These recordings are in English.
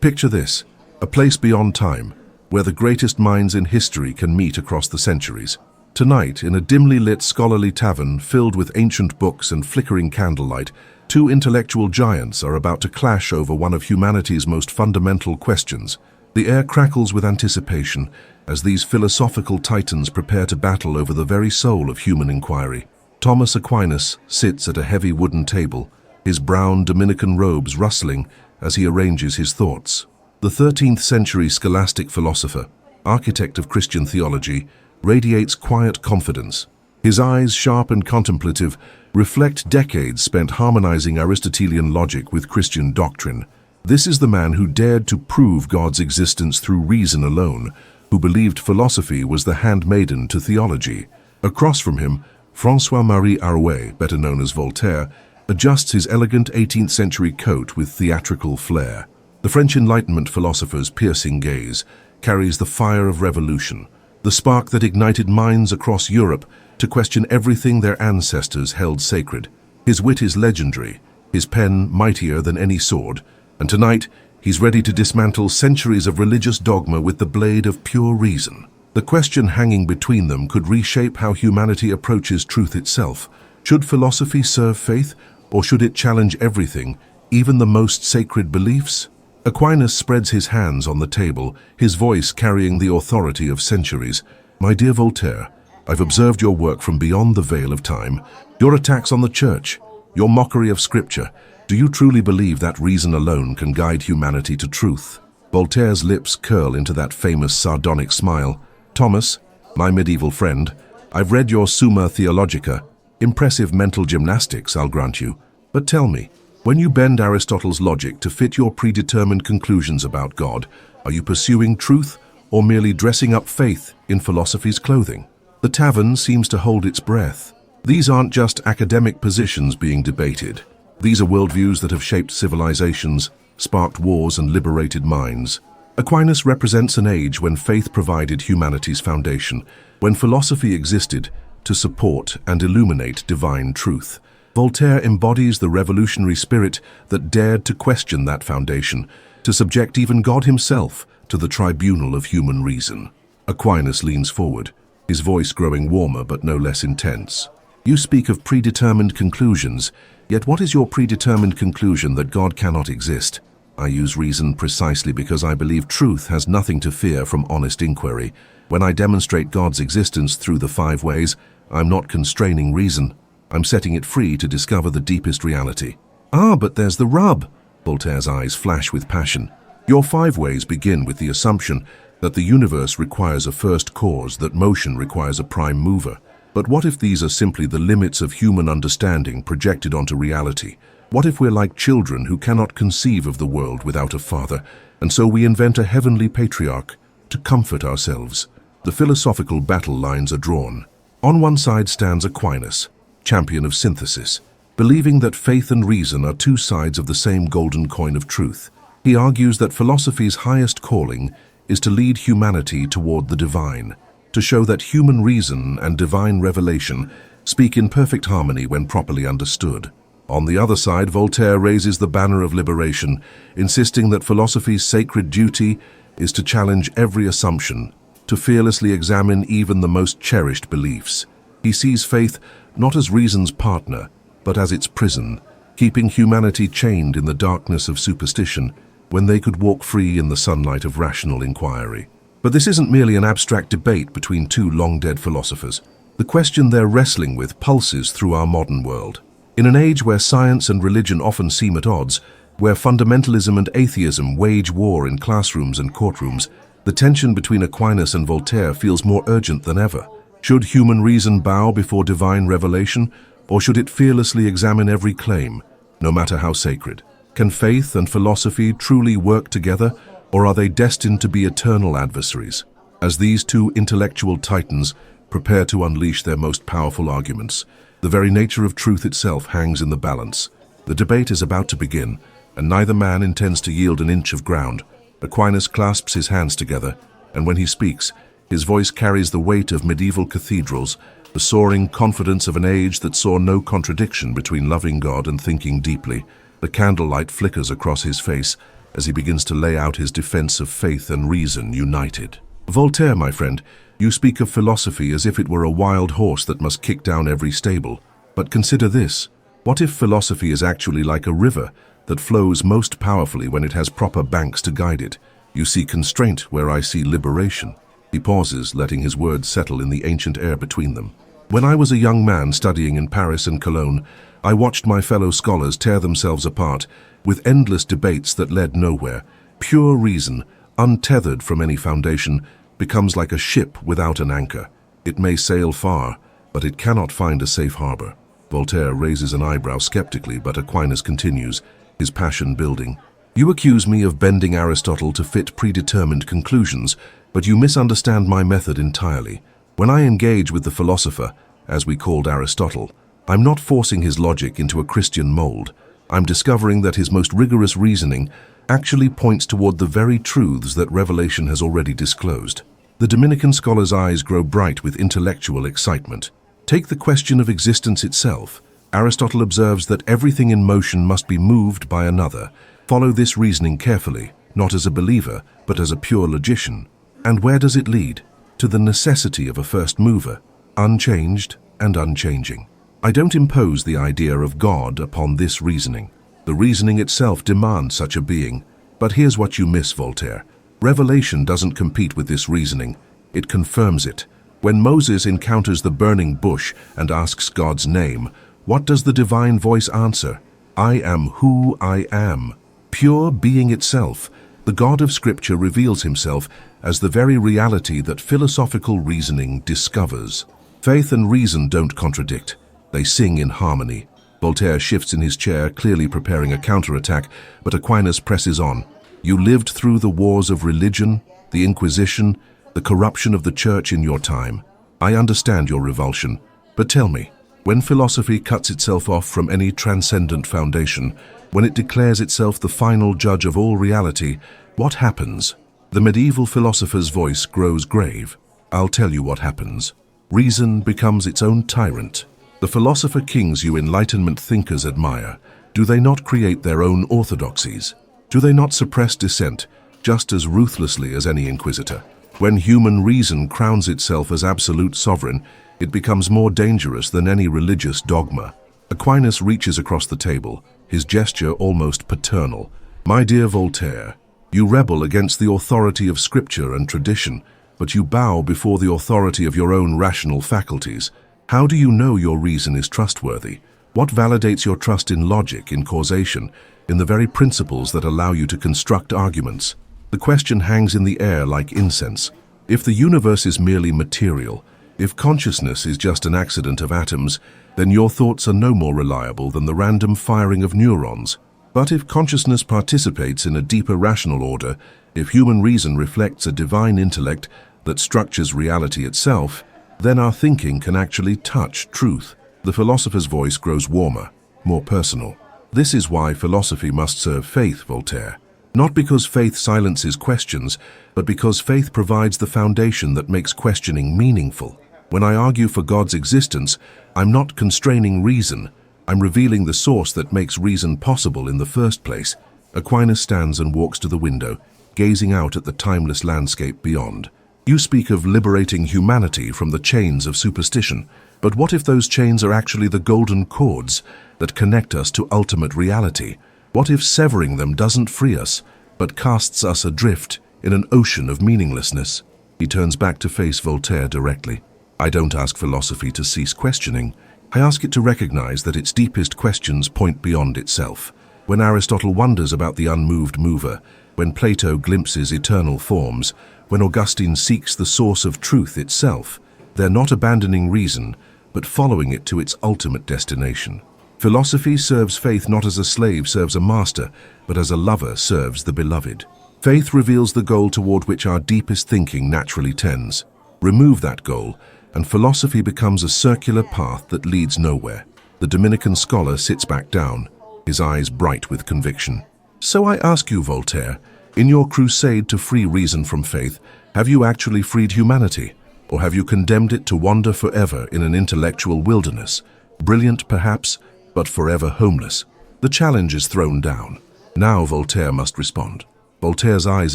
Picture this, a place beyond time, where the greatest minds in history can meet across the centuries. Tonight, in a dimly lit scholarly tavern filled with ancient books and flickering candlelight, two intellectual giants are about to clash over one of humanity's most fundamental questions. The air crackles with anticipation as these philosophical titans prepare to battle over the very soul of human inquiry. Thomas Aquinas sits at a heavy wooden table, his brown Dominican robes rustling as he arranges his thoughts. The 13th century scholastic philosopher, architect of Christian theology, radiates quiet confidence. His eyes, sharp and contemplative, reflect decades spent harmonizing Aristotelian logic with Christian doctrine. This is the man who dared to prove God's existence through reason alone, who believed philosophy was the handmaiden to theology. Across from him, François-Marie Arouet, better known as Voltaire, adjusts his elegant 18th century coat with theatrical flair. The French Enlightenment philosopher's piercing gaze carries the fire of revolution, the spark that ignited minds across Europe to question everything their ancestors held sacred. His wit is legendary, his pen mightier than any sword, and tonight he's ready to dismantle centuries of religious dogma with the blade of pure reason. The question hanging between them could reshape how humanity approaches truth itself. Should philosophy serve faith, or should it challenge everything, even the most sacred beliefs? Aquinas spreads his hands on the table, his voice carrying the authority of centuries. My dear Voltaire, I've observed your work from beyond the veil of time, your attacks on the church, your mockery of scripture. Do you truly believe that reason alone can guide humanity to truth? Voltaire's lips curl into that famous sardonic smile. Thomas, my medieval friend, I've read your Summa Theologica. Impressive mental gymnastics, I'll grant you. But tell me, when you bend Aristotle's logic to fit your predetermined conclusions about God, are you pursuing truth or merely dressing up faith in philosophy's clothing? The tavern seems to hold its breath. These aren't just academic positions being debated. These are worldviews that have shaped civilizations, sparked wars and liberated minds. Aquinas represents an age when faith provided humanity's foundation, when philosophy existed to support and illuminate divine truth. Voltaire embodies the revolutionary spirit that dared to question that foundation, to subject even God himself to the tribunal of human reason. Aquinas leans forward, his voice growing warmer but no less intense. You speak of predetermined conclusions, yet what is your predetermined conclusion that God cannot exist? I use reason precisely because I believe truth has nothing to fear from honest inquiry. When I demonstrate God's existence through the 5 ways, I'm not constraining reason. I'm setting it free to discover the deepest reality. Ah, but there's the rub. Voltaire's eyes flash with passion. Your 5 ways begin with the assumption that the universe requires a first cause, that motion requires a prime mover. But what if these are simply the limits of human understanding projected onto reality? What if we're like children who cannot conceive of the world without a father, and so we invent a heavenly patriarch to comfort ourselves? The philosophical battle lines are drawn. On one side stands Aquinas, champion of synthesis, believing that faith and reason are 2 sides of the same golden coin of truth. He argues that philosophy's highest calling is to lead humanity toward the divine, to show that human reason and divine revelation speak in perfect harmony when properly understood. On the other side, Voltaire raises the banner of liberation, insisting that philosophy's sacred duty is to challenge every assumption, to fearlessly examine even the most cherished beliefs. He sees faith not as reason's partner, but as its prison, keeping humanity chained in the darkness of superstition when they could walk free in the sunlight of rational inquiry. But this isn't merely an abstract debate between 2 long-dead philosophers. The question they're wrestling with pulses through our modern world. In an age where science and religion often seem at odds, where fundamentalism and atheism wage war in classrooms and courtrooms, the tension between Aquinas and Voltaire feels more urgent than ever. Should human reason bow before divine revelation, or should it fearlessly examine every claim, no matter how sacred? Can faith and philosophy truly work together, or are they destined to be eternal adversaries? As these 2 intellectual titans prepare to unleash their most powerful arguments, the very nature of truth itself hangs in the balance. The debate is about to begin, and neither man intends to yield an inch of ground. Aquinas clasps his hands together, and when he speaks, his voice carries the weight of medieval cathedrals, the soaring confidence of an age that saw no contradiction between loving God and thinking deeply. The candlelight flickers across his face, as he begins to lay out his defense of faith and reason united. Voltaire, my friend, you speak of philosophy as if it were a wild horse that must kick down every stable. But consider this. What if philosophy is actually like a river that flows most powerfully when it has proper banks to guide it? You see constraint where I see liberation. He pauses, letting his words settle in the ancient air between them. When I was a young man studying in Paris and Cologne, I watched my fellow scholars tear themselves apart with endless debates that led nowhere. Pure reason, untethered from any foundation, becomes like a ship without an anchor. It may sail far, but it cannot find a safe harbor. Voltaire raises an eyebrow skeptically, but Aquinas continues, his passion building. You accuse me of bending Aristotle to fit predetermined conclusions, but you misunderstand my method entirely. When I engage with the philosopher, as we called Aristotle, I'm not forcing his logic into a Christian mold. I'm discovering that his most rigorous reasoning actually points toward the very truths that revelation has already disclosed. The Dominican scholar's eyes grow bright with intellectual excitement. Take the question of existence itself. Aristotle observes that everything in motion must be moved by another. Follow this reasoning carefully, not as a believer, but as a pure logician. And where does it lead? To the necessity of a first mover, unchanged and unchanging. I don't impose the idea of God upon this reasoning. The reasoning itself demands such a being. But here's what you miss, Voltaire. Revelation doesn't compete with this reasoning. It confirms it. When Moses encounters the burning bush and asks God's name, what does the divine voice answer? I am who I am. Pure being itself. The God of Scripture reveals himself as the very reality that philosophical reasoning discovers. Faith and reason don't contradict. They sing in harmony. Voltaire shifts in his chair, clearly preparing a counterattack, but Aquinas presses on. You lived through the wars of religion, the Inquisition, the corruption of the church in your time. I understand your revulsion, but tell me, when philosophy cuts itself off from any transcendent foundation, when it declares itself the final judge of all reality, what happens? The medieval philosopher's voice grows grave. I'll tell you what happens. Reason becomes its own tyrant. The philosopher kings you Enlightenment thinkers admire, do they not create their own orthodoxies? Do they not suppress dissent just as ruthlessly as any inquisitor? When human reason crowns itself as absolute sovereign, it becomes more dangerous than any religious dogma. Aquinas reaches across the table, his gesture almost paternal. My dear Voltaire, you rebel against the authority of scripture and tradition, but you bow before the authority of your own rational faculties. How do you know your reason is trustworthy? What validates your trust in logic, in causation, in the very principles that allow you to construct arguments? The question hangs in the air like incense. If the universe is merely material, if consciousness is just an accident of atoms, then your thoughts are no more reliable than the random firing of neurons. But if consciousness participates in a deeper rational order, if human reason reflects a divine intellect that structures reality itself, then our thinking can actually touch truth. The philosopher's voice grows warmer, more personal. This is why philosophy must serve faith, Voltaire. Not because faith silences questions, but because faith provides the foundation that makes questioning meaningful. When I argue for God's existence, I'm not constraining reason. I'm revealing the source that makes reason possible in the first place. Aquinas stands and walks to the window, gazing out at the timeless landscape beyond. You speak of liberating humanity from the chains of superstition, but what if those chains are actually the golden cords that connect us to ultimate reality? What if severing them doesn't free us, but casts us adrift in an ocean of meaninglessness? He turns back to face Voltaire directly. I don't ask philosophy to cease questioning. I ask it to recognize that its deepest questions point beyond itself. When Aristotle wonders about the unmoved mover, when Plato glimpses eternal forms, when Augustine seeks the source of truth itself, they're not abandoning reason, but following it to its ultimate destination. Philosophy serves faith not as a slave serves a master, but as a lover serves the beloved. Faith reveals the goal toward which our deepest thinking naturally tends. Remove that goal, and philosophy becomes a circular path that leads nowhere. The Dominican scholar sits back down, his eyes bright with conviction. So I ask you, Voltaire, in your crusade to free reason from faith, have you actually freed humanity? Or have you condemned it to wander forever in an intellectual wilderness? Brilliant, perhaps, but forever homeless. The challenge is thrown down. Now Voltaire must respond. Voltaire's eyes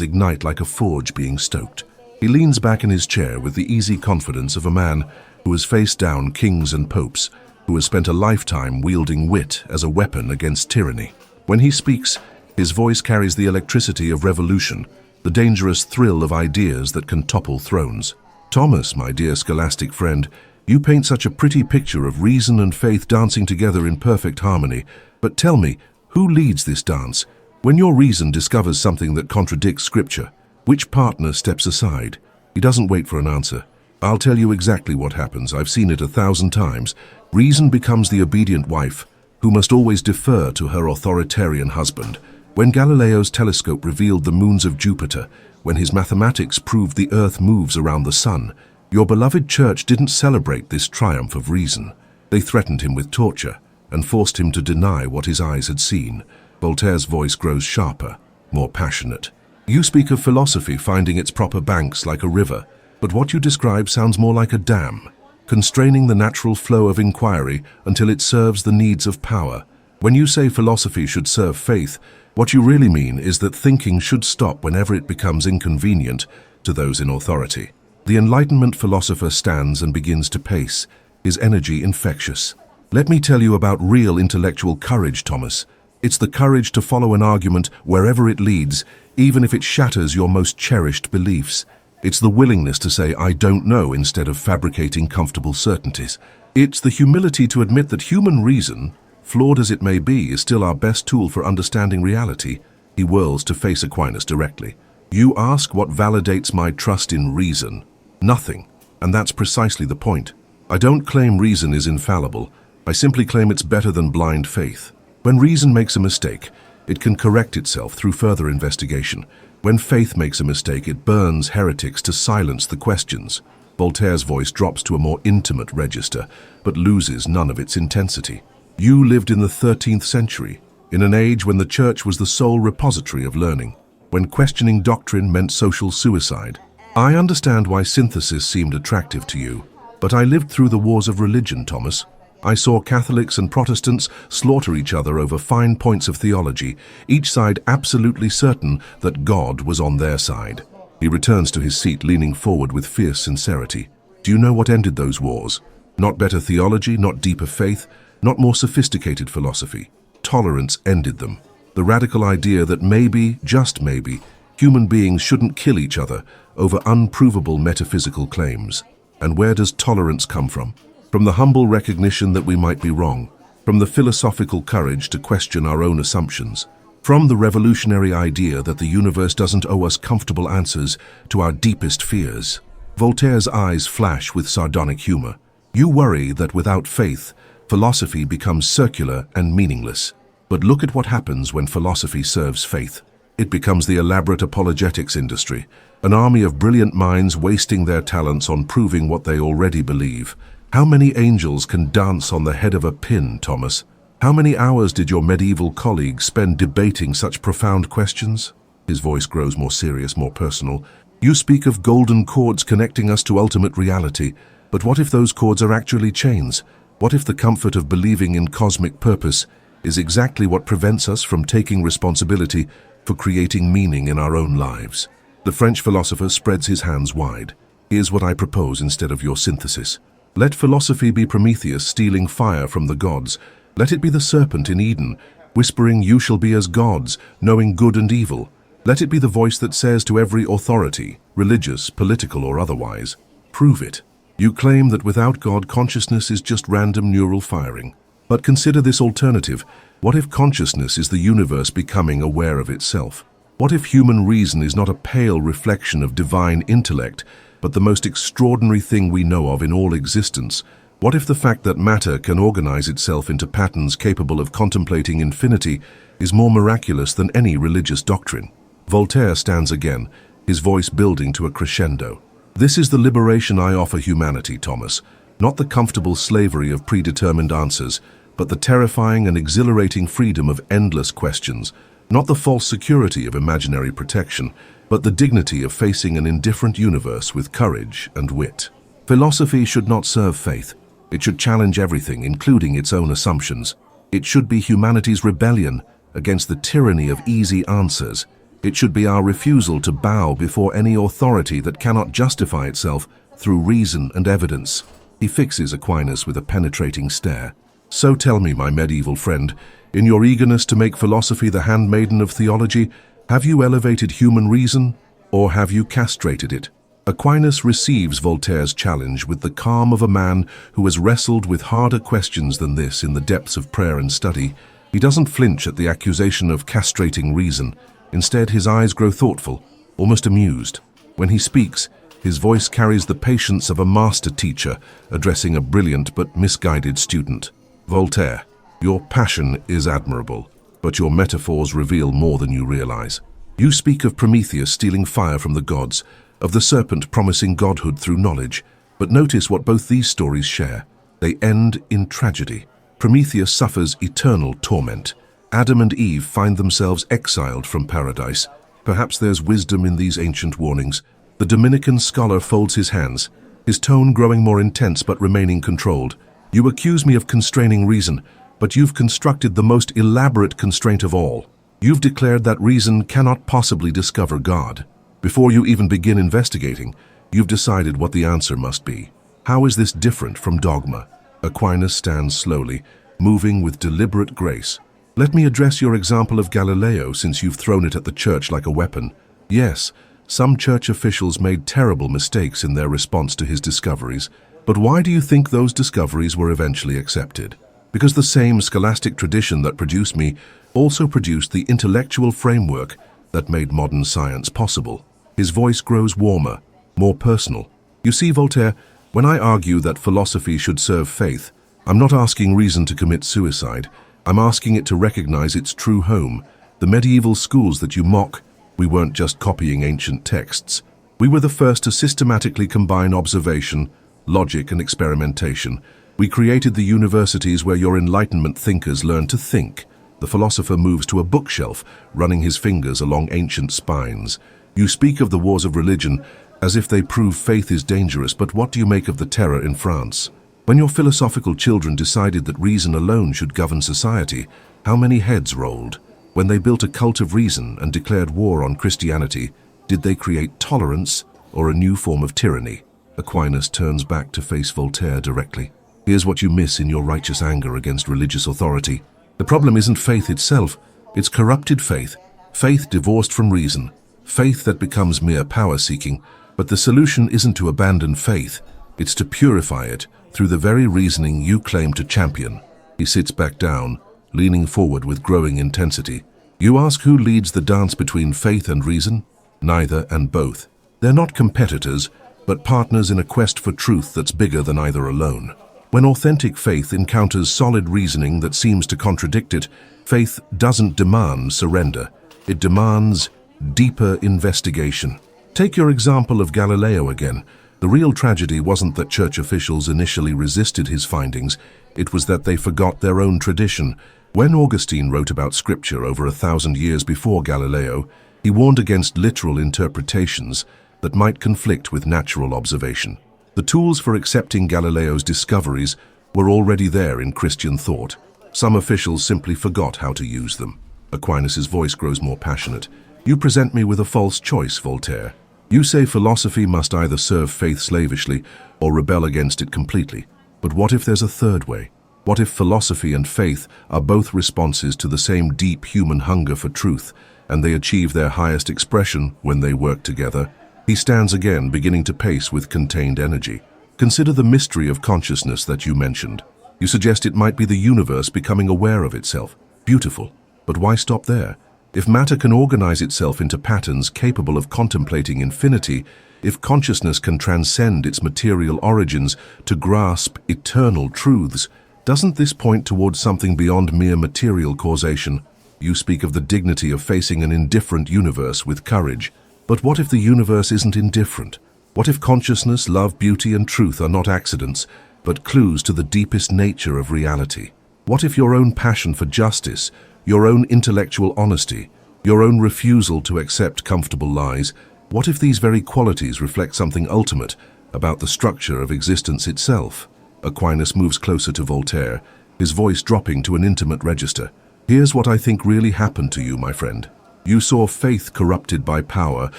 ignite like a forge being stoked. He leans back in his chair with the easy confidence of a man who has faced down kings and popes, who has spent a lifetime wielding wit as a weapon against tyranny. When he speaks, his voice carries the electricity of revolution, the dangerous thrill of ideas that can topple thrones. Thomas, my dear scholastic friend, you paint such a pretty picture of reason and faith dancing together in perfect harmony. But tell me, who leads this dance? When your reason discovers something that contradicts Scripture, which partner steps aside? He doesn't wait for an answer. I'll tell you exactly what happens. I've seen it 1,000 times. Reason becomes the obedient wife, who must always defer to her authoritarian husband. When Galileo's telescope revealed the moons of Jupiter, when his mathematics proved the Earth moves around the sun, your beloved church didn't celebrate this triumph of reason. They threatened him with torture and forced him to deny what his eyes had seen. Voltaire's voice grows sharper, more passionate. You speak of philosophy finding its proper banks like a river, but what you describe sounds more like a dam, constraining the natural flow of inquiry until it serves the needs of power. When you say philosophy should serve faith, what you really mean is that thinking should stop whenever it becomes inconvenient to those in authority. The Enlightenment philosopher stands and begins to pace, his energy infectious. Let me tell you about real intellectual courage, Thomas. It's the courage to follow an argument wherever it leads, even if it shatters your most cherished beliefs. It's the willingness to say, I don't know, instead of fabricating comfortable certainties. It's the humility to admit that human reason, flawed as it may be, is still our best tool for understanding reality. He whirls to face Aquinas directly. You ask what validates my trust in reason. Nothing. And that's precisely the point. I don't claim reason is infallible. I simply claim it's better than blind faith. When reason makes a mistake, it can correct itself through further investigation. When faith makes a mistake, it burns heretics to silence the questions. Voltaire's voice drops to a more intimate register, but loses none of its intensity. You lived in the 13th century, in an age when the church was the sole repository of learning, when questioning doctrine meant social suicide. I understand why synthesis seemed attractive to you, but I lived through the wars of religion, Thomas. I saw Catholics and Protestants slaughter each other over fine points of theology, each side absolutely certain that God was on their side. He returns to his seat, leaning forward with fierce sincerity. Do you know what ended those wars? Not better theology, not deeper faith, not more sophisticated philosophy. Tolerance ended them. The radical idea that maybe, just maybe, human beings shouldn't kill each other over unprovable metaphysical claims. And where does tolerance come from? From the humble recognition that we might be wrong, from the philosophical courage to question our own assumptions, from the revolutionary idea that the universe doesn't owe us comfortable answers to our deepest fears. Voltaire's eyes flash with sardonic humor. You worry that without faith, philosophy becomes circular and meaningless. But look at what happens when philosophy serves faith. It becomes the elaborate apologetics industry, an army of brilliant minds wasting their talents on proving what they already believe. How many angels can dance on the head of a pin, Thomas? How many hours did your medieval colleagues spend debating such profound questions? His voice grows more serious, more personal. You speak of golden cords connecting us to ultimate reality, but what if those cords are actually chains? What if the comfort of believing in cosmic purpose is exactly what prevents us from taking responsibility for creating meaning in our own lives? The French philosopher spreads his hands wide. Here's what I propose instead of your synthesis. Let philosophy be Prometheus stealing fire from the gods. Let it be the serpent in Eden, whispering, you shall be as gods, knowing good and evil. Let it be the voice that says to every authority, religious, political or otherwise, prove it. You claim that without God, consciousness is just random neural firing. But consider this alternative. What if consciousness is the universe becoming aware of itself? What if human reason is not a pale reflection of divine intellect, but the most extraordinary thing we know of in all existence? What if the fact that matter can organize itself into patterns capable of contemplating infinity is more miraculous than any religious doctrine? Voltaire stands again, his voice building to a crescendo. This is the liberation I offer humanity, Thomas. Not the comfortable slavery of predetermined answers, but the terrifying and exhilarating freedom of endless questions. Not the false security of imaginary protection, but the dignity of facing an indifferent universe with courage and wit. Philosophy should not serve faith. It should challenge everything, including its own assumptions. It should be humanity's rebellion against the tyranny of easy answers. It should be our refusal to bow before any authority that cannot justify itself through reason and evidence. He fixes Aquinas with a penetrating stare. So tell me, my medieval friend, in your eagerness to make philosophy the handmaiden of theology, have you elevated human reason, or have you castrated it? Aquinas receives Voltaire's challenge with the calm of a man who has wrestled with harder questions than this in the depths of prayer and study. He doesn't flinch at the accusation of castrating reason. Instead, his eyes grow thoughtful, almost amused. When he speaks, his voice carries the patience of a master teacher addressing a brilliant but misguided student. Voltaire, your passion is admirable, but your metaphors reveal more than you realize. You speak of Prometheus stealing fire from the gods, of the serpent promising godhood through knowledge, but notice what both these stories share. They end in tragedy. Prometheus suffers eternal torment. Adam and Eve find themselves exiled from paradise. Perhaps there's wisdom in these ancient warnings. The Dominican scholar folds his hands, his tone growing more intense but remaining controlled. You accuse me of constraining reason, but you've constructed the most elaborate constraint of all. You've declared that reason cannot possibly discover God. Before you even begin investigating, you've decided what the answer must be. How is this different from dogma? Aquinas stands slowly, moving with deliberate grace. Let me address your example of Galileo, since you've thrown it at the church like a weapon. Yes, some church officials made terrible mistakes in their response to his discoveries, but why do you think those discoveries were eventually accepted? Because the same scholastic tradition that produced me also produced the intellectual framework that made modern science possible. His voice grows warmer, more personal. You see, Voltaire, when I argue that philosophy should serve faith, I'm not asking reason to commit suicide. I'm asking it to recognize its true home. The medieval schools that you mock, we weren't just copying ancient texts. We were the first to systematically combine observation, logic, and experimentation. We created the universities where your Enlightenment thinkers learn to think. The philosopher moves to a bookshelf, running his fingers along ancient spines. You speak of the wars of religion as if they prove faith is dangerous, but what do you make of the terror in France? When your philosophical children decided that reason alone should govern society, how many heads rolled? When they built a cult of reason and declared war on Christianity, did they create tolerance or a new form of tyranny? Aquinas turns back to face Voltaire directly. Here's what you miss in your righteous anger against religious authority. The problem isn't faith itself, it's corrupted faith. Faith divorced from reason. Faith that becomes mere power-seeking. But the solution isn't to abandon faith, it's to purify it through the very reasoning you claim to champion. He sits back down, leaning forward with growing intensity. You ask who leads the dance between faith and reason? Neither and both. They're not competitors, but partners in a quest for truth that's bigger than either alone. When authentic faith encounters solid reasoning that seems to contradict it, faith doesn't demand surrender. It demands deeper investigation. Take your example of Galileo again. The real tragedy wasn't that church officials initially resisted his findings, it was that they forgot their own tradition. When Augustine wrote about scripture over 1,000 years before Galileo, he warned against literal interpretations that might conflict with natural observation. The tools for accepting Galileo's discoveries were already there in Christian thought. Some officials simply forgot how to use them. Aquinas' voice grows more passionate. You present me with a false choice, Voltaire. You say philosophy must either serve faith slavishly or rebel against it completely. But what if there's a third way? What if philosophy and faith are both responses to the same deep human hunger for truth, and they achieve their highest expression when they work together? He stands again, beginning to pace with contained energy. Consider the mystery of consciousness that you mentioned. You suggest it might be the universe becoming aware of itself. Beautiful. But why stop there? If matter can organize itself into patterns capable of contemplating infinity, if consciousness can transcend its material origins to grasp eternal truths, doesn't this point towards something beyond mere material causation? You speak of the dignity of facing an indifferent universe with courage. But what if the universe isn't indifferent? What if consciousness, love, beauty, and truth are not accidents, but clues to the deepest nature of reality? What if your own passion for justice, your own intellectual honesty, your own refusal to accept comfortable lies, what if these very qualities reflect something ultimate about the structure of existence itself? Aquinas moves closer to Voltaire, his voice dropping to an intimate register. Here's what I think really happened to you, my friend. You saw faith corrupted by power,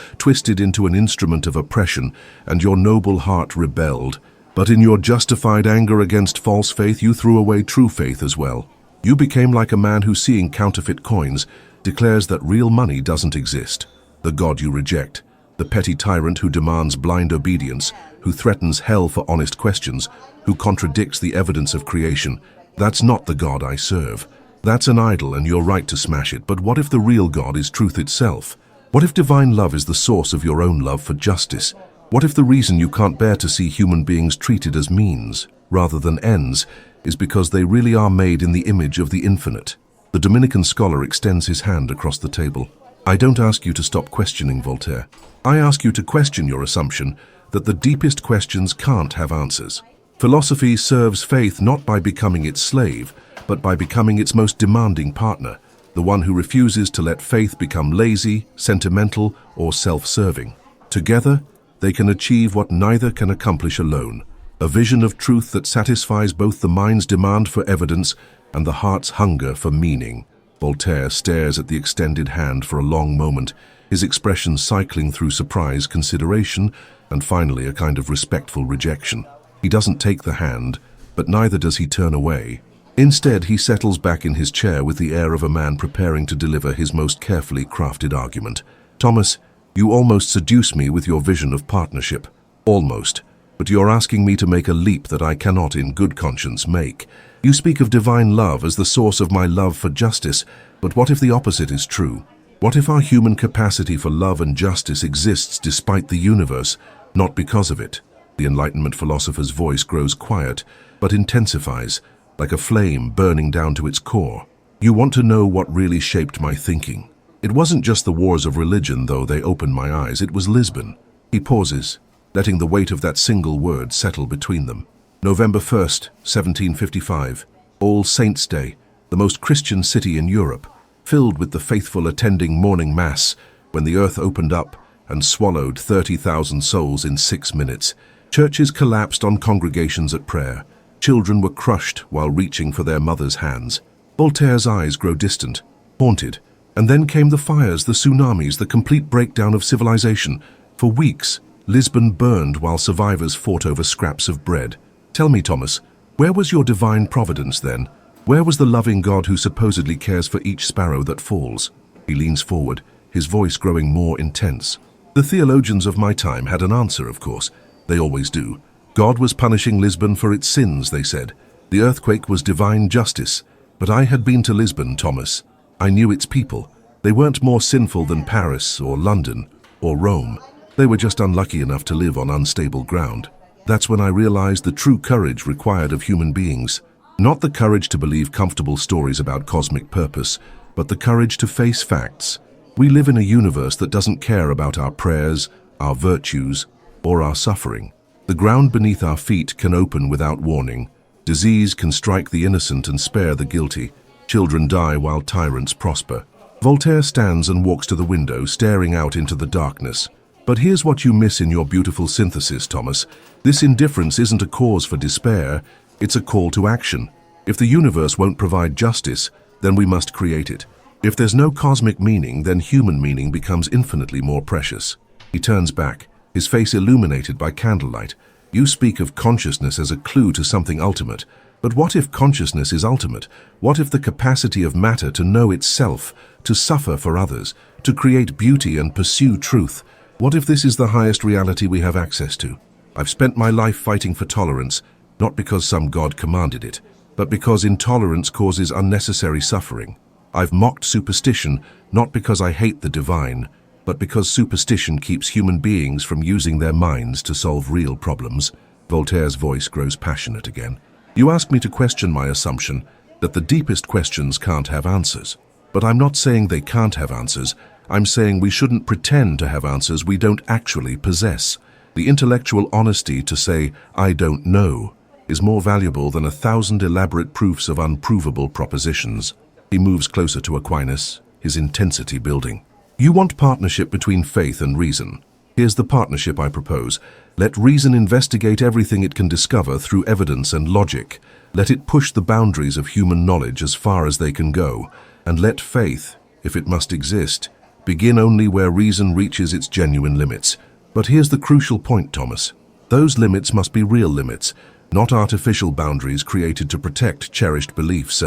twisted into an instrument of oppression, and your noble heart rebelled. But in your justified anger against false faith, you threw away true faith as well. You became like a man who, seeing counterfeit coins, declares that real money doesn't exist. The God you reject, the petty tyrant who demands blind obedience, who threatens hell for honest questions, who contradicts the evidence of creation, that's not the God I serve. That's an idol and you're right to smash it, but what if the real God is truth itself? What if divine love is the source of your own love for justice? What if the reason you can't bear to see human beings treated as means, rather than ends, is because they really are made in the image of the infinite? The Dominican scholar extends his hand across the table. I don't ask you to stop questioning Voltaire. I ask you to question your assumption that the deepest questions can't have answers. Philosophy serves faith not by becoming its slave, but by becoming its most demanding partner, the one who refuses to let faith become lazy, sentimental, or self-serving. Together, they can achieve what neither can accomplish alone, a vision of truth that satisfies both the mind's demand for evidence and the heart's hunger for meaning. Voltaire stares at the extended hand for a long moment, his expression cycling through surprise, consideration, and finally a kind of respectful rejection. He doesn't take the hand, but neither does he turn away. Instead, he settles back in his chair with the air of a man preparing to deliver his most carefully crafted argument. Thomas, you almost seduce me with your vision of partnership. Almost. But you're asking me to make a leap that I cannot in good conscience make. You speak of divine love as the source of my love for justice, but what if the opposite is true? What if our human capacity for love and justice exists despite the universe, not because of it? The Enlightenment philosopher's voice grows quiet, but intensifies, like a flame burning down to its core. You want to know what really shaped my thinking. It wasn't just the wars of religion, though they opened my eyes. It was Lisbon. He pauses, letting the weight of that single word settle between them. November 1st, 1755, All Saints' Day, the most Christian city in Europe, filled with the faithful attending morning mass, when the earth opened up and swallowed 30,000 souls in 6 minutes. Churches collapsed on congregations at prayer. Children were crushed while reaching for their mothers' hands. Voltaire's eyes grow distant, haunted. And then came the fires, the tsunamis, the complete breakdown of civilization. For weeks, Lisbon burned while survivors fought over scraps of bread. Tell me, Thomas, where was your divine providence then? Where was the loving God who supposedly cares for each sparrow that falls? He leans forward, his voice growing more intense. The theologians of my time had an answer, of course. They always do. God was punishing Lisbon for its sins, they said. The earthquake was divine justice. But I had been to Lisbon, Thomas. I knew its people. They weren't more sinful than Paris or London or Rome. They were just unlucky enough to live on unstable ground. That's when I realized the true courage required of human beings. Not the courage to believe comfortable stories about cosmic purpose, but the courage to face facts. We live in a universe that doesn't care about our prayers, our virtues, or our suffering. The ground beneath our feet can open without warning. Disease can strike the innocent and spare the guilty. Children die while tyrants prosper. Voltaire stands and walks to the window, staring out into the darkness. But here's what you miss in your beautiful synthesis, Thomas. This indifference isn't a cause for despair, it's a call to action. If the universe won't provide justice, then we must create it. If there's no cosmic meaning, then human meaning becomes infinitely more precious. He turns back, his face illuminated by candlelight. You speak of consciousness as a clue to something ultimate. But what if consciousness is ultimate? What if the capacity of matter to know itself, to suffer for others, to create beauty and pursue truth? What if this is the highest reality we have access to? I've spent my life fighting for tolerance, not because some God commanded it, but because intolerance causes unnecessary suffering. I've mocked superstition, not because I hate the divine, but because superstition keeps human beings from using their minds to solve real problems. Voltaire's voice grows passionate again. You ask me to question my assumption that the deepest questions can't have answers. But I'm not saying they can't have answers. I'm saying we shouldn't pretend to have answers we don't actually possess. The intellectual honesty to say, I don't know, is more valuable than 1,000 elaborate proofs of unprovable propositions. He moves closer to Aquinas, his intensity building. You want partnership between faith and reason. Here's the partnership I propose. Let reason investigate everything it can discover through evidence and logic. Let it push the boundaries of human knowledge as far as they can go. And let faith, if it must exist, begin only where reason reaches its genuine limits. But here's the crucial point, Thomas. Those limits must be real limits, not artificial boundaries created to protect cherished beliefs.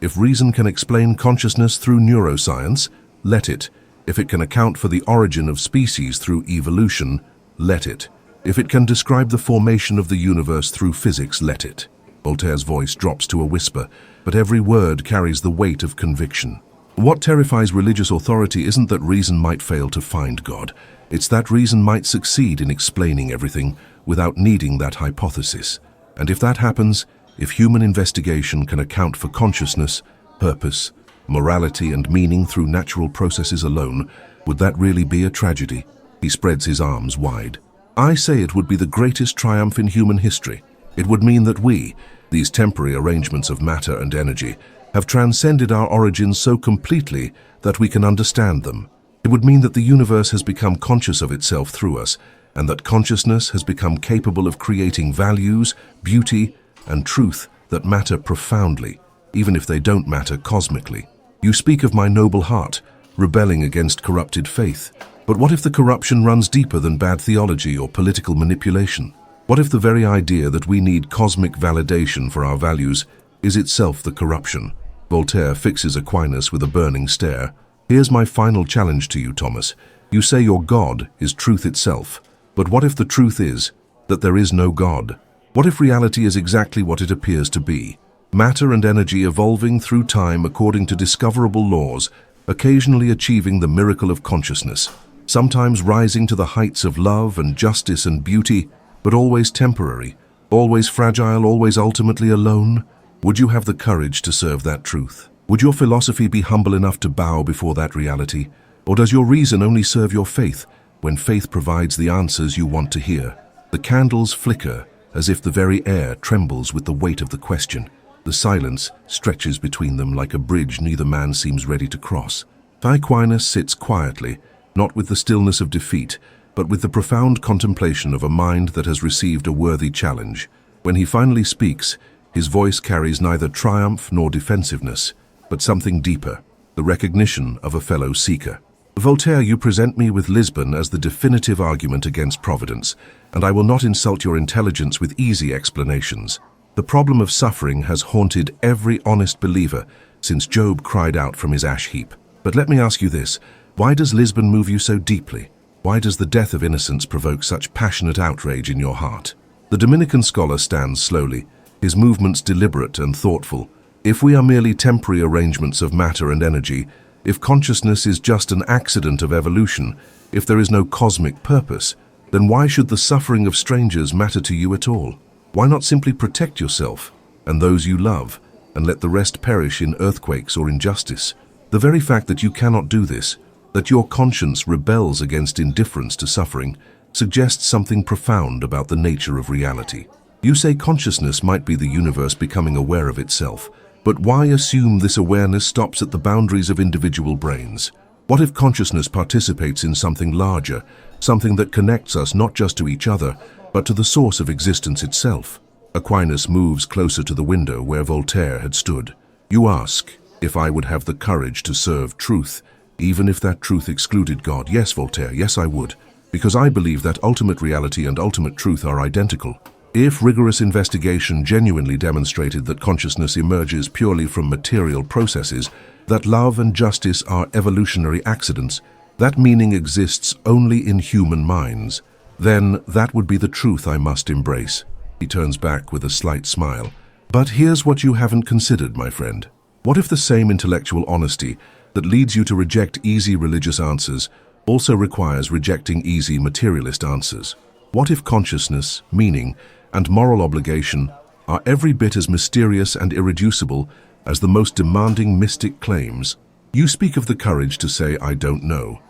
If reason can explain consciousness through neuroscience, let it. If it can account for the origin of species through evolution, let it. If it can describe the formation of the universe through physics, let it. Voltaire's voice drops to a whisper, but every word carries the weight of conviction. What terrifies religious authority isn't that reason might fail to find God. It's that reason might succeed in explaining everything without needing that hypothesis. And if that happens, if human investigation can account for consciousness, purpose, morality and meaning through natural processes alone, would that really be a tragedy? He spreads his arms wide. I say it would be the greatest triumph in human history. It would mean that we, these temporary arrangements of matter and energy, have transcended our origins so completely that we can understand them. It would mean that the universe has become conscious of itself through us, and that consciousness has become capable of creating values, beauty, and truth that matter profoundly, even if they don't matter cosmically. You speak of my noble heart, rebelling against corrupted faith. But what if the corruption runs deeper than bad theology or political manipulation? What if the very idea that we need cosmic validation for our values is itself the corruption? Voltaire fixes Aquinas with a burning stare. Here's my final challenge to you, Thomas. You say your God is truth itself. But what if the truth is that there is no God? What if reality is exactly what it appears to be? Matter and energy evolving through time according to discoverable laws, occasionally achieving the miracle of consciousness, sometimes rising to the heights of love and justice and beauty, but always temporary, always fragile, always ultimately alone? Would you have the courage to serve that truth? Would your philosophy be humble enough to bow before that reality? Or does your reason only serve your faith when faith provides the answers you want to hear? The candles flicker as if the very air trembles with the weight of the question. The silence stretches between them like a bridge neither man seems ready to cross. Aquinas sits quietly, not with the stillness of defeat, but with the profound contemplation of a mind that has received a worthy challenge. When he finally speaks, his voice carries neither triumph nor defensiveness, but something deeper, the recognition of a fellow seeker. Voltaire, you present me with Lisbon as the definitive argument against providence, and I will not insult your intelligence with easy explanations. The problem of suffering has haunted every honest believer since Job cried out from his ash heap. But let me ask you this, why does Lisbon move you so deeply? Why does the death of innocence provoke such passionate outrage in your heart? The Dominican scholar stands slowly, his movements deliberate and thoughtful. If we are merely temporary arrangements of matter and energy, if consciousness is just an accident of evolution, if there is no cosmic purpose, then why should the suffering of strangers matter to you at all? Why not simply protect yourself and those you love, and let the rest perish in earthquakes or injustice? The very fact that you cannot do this, that your conscience rebels against indifference to suffering, suggests something profound about the nature of reality. You say consciousness might be the universe becoming aware of itself, but why assume this awareness stops at the boundaries of individual brains? What if consciousness participates in something larger, something that connects us not just to each other, but to the source of existence itself? Aquinas moves closer to the window where Voltaire had stood. You ask if I would have the courage to serve truth, even if that truth excluded God. Yes, Voltaire, yes I would, because I believe that ultimate reality and ultimate truth are identical. If rigorous investigation genuinely demonstrated that consciousness emerges purely from material processes, that love and justice are evolutionary accidents, that meaning exists only in human minds, then that would be the truth I must embrace. He turns back with a slight smile. But here's what you haven't considered, my friend. What if the same intellectual honesty that leads you to reject easy religious answers also requires rejecting easy materialist answers? What if consciousness, meaning, and moral obligation are every bit as mysterious and irreducible as the most demanding mystic claims? You speak of the courage to say, I don't know.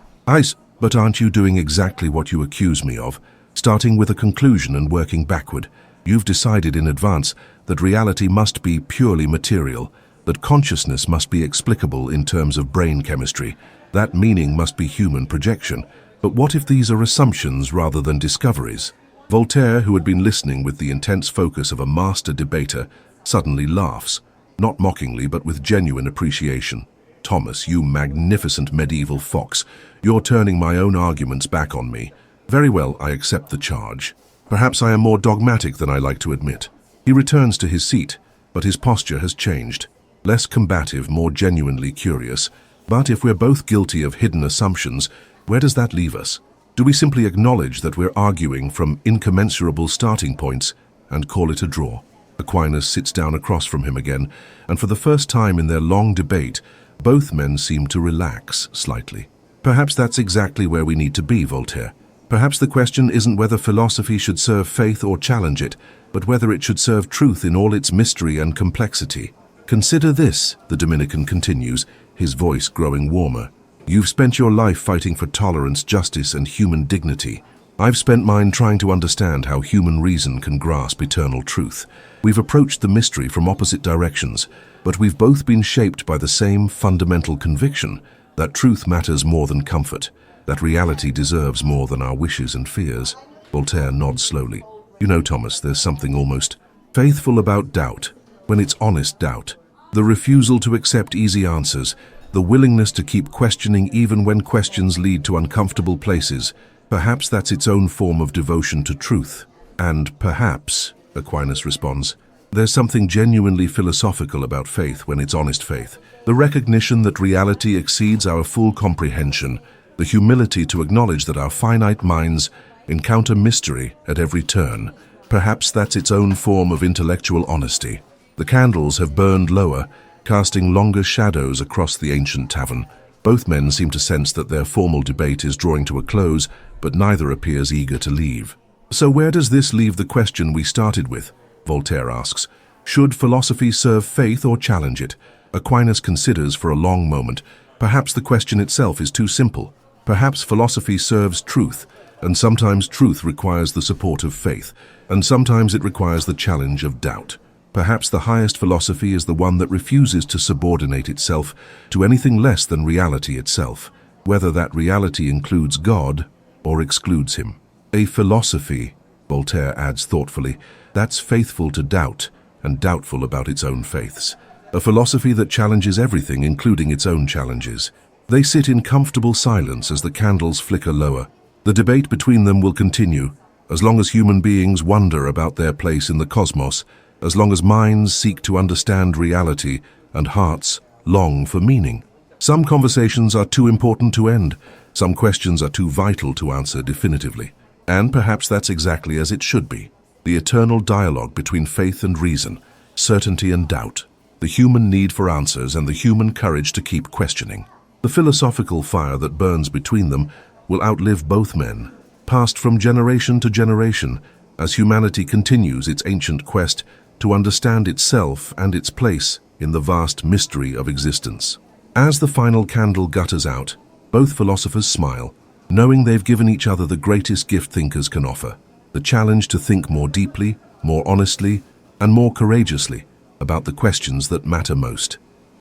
But aren't you doing exactly what you accuse me of, starting with a conclusion and working backward? You've decided in advance that reality must be purely material, that consciousness must be explicable in terms of brain chemistry, that meaning must be human projection. But what if these are assumptions rather than discoveries? Voltaire, who had been listening with the intense focus of a master debater, suddenly laughs, not mockingly but with genuine appreciation. Thomas, you magnificent medieval fox, you're turning my own arguments back on me. Very well, I accept the charge. Perhaps I am more dogmatic than I like to admit. He returns to his seat, but his posture has changed. Less combative, more genuinely curious. But if we're both guilty of hidden assumptions, where does that leave us? Do we simply acknowledge that we're arguing from incommensurable starting points and call it a draw? Aquinas sits down across from him again, and for the first time in their long debate, both men seem to relax slightly. Perhaps that's exactly where we need to be, Voltaire. Perhaps the question isn't whether philosophy should serve faith or challenge it, but whether it should serve truth in all its mystery and complexity. Consider this, the Dominican continues, his voice growing warmer. You've spent your life fighting for tolerance, justice, and human dignity. I've spent mine trying to understand how human reason can grasp eternal truth. We've approached the mystery from opposite directions, but we've both been shaped by the same fundamental conviction that truth matters more than comfort, that reality deserves more than our wishes and fears. Voltaire nods slowly. You know, Thomas, there's something almost faithful about doubt, when it's honest doubt. The refusal to accept easy answers, the willingness to keep questioning even when questions lead to uncomfortable places. Perhaps that's its own form of devotion to truth. And perhaps, Aquinas responds, there's something genuinely philosophical about faith when it's honest faith. The recognition that reality exceeds our full comprehension, the humility to acknowledge that our finite minds encounter mystery at every turn. Perhaps that's its own form of intellectual honesty. The candles have burned lower, casting longer shadows across the ancient tavern. Both men seem to sense that their formal debate is drawing to a close, but neither appears eager to leave. So where does this leave the question we started with? Voltaire asks. Should philosophy serve faith or challenge it? Aquinas considers for a long moment. Perhaps the question itself is too simple. Perhaps philosophy serves truth, and sometimes truth requires the support of faith, and sometimes it requires the challenge of doubt. Perhaps the highest philosophy is the one that refuses to subordinate itself to anything less than reality itself, whether that reality includes God or excludes him. A philosophy, Voltaire adds thoughtfully, that's faithful to doubt and doubtful about its own faiths. A philosophy that challenges everything, including its own challenges. They sit in comfortable silence as the candles flicker lower. The debate between them will continue, as long as human beings wonder about their place in the cosmos, as long as minds seek to understand reality and hearts long for meaning. Some conversations are too important to end. Some questions are too vital to answer definitively. And perhaps that's exactly as it should be. The eternal dialogue between faith and reason, certainty and doubt, the human need for answers and the human courage to keep questioning. The philosophical fire that burns between them will outlive both men, passed from generation to generation, as humanity continues its ancient quest to understand itself and its place in the vast mystery of existence. As the final candle gutters out, both philosophers smile, knowing they've given each other the greatest gift thinkers can offer, the challenge to think more deeply, more honestly, and more courageously about the questions that matter most.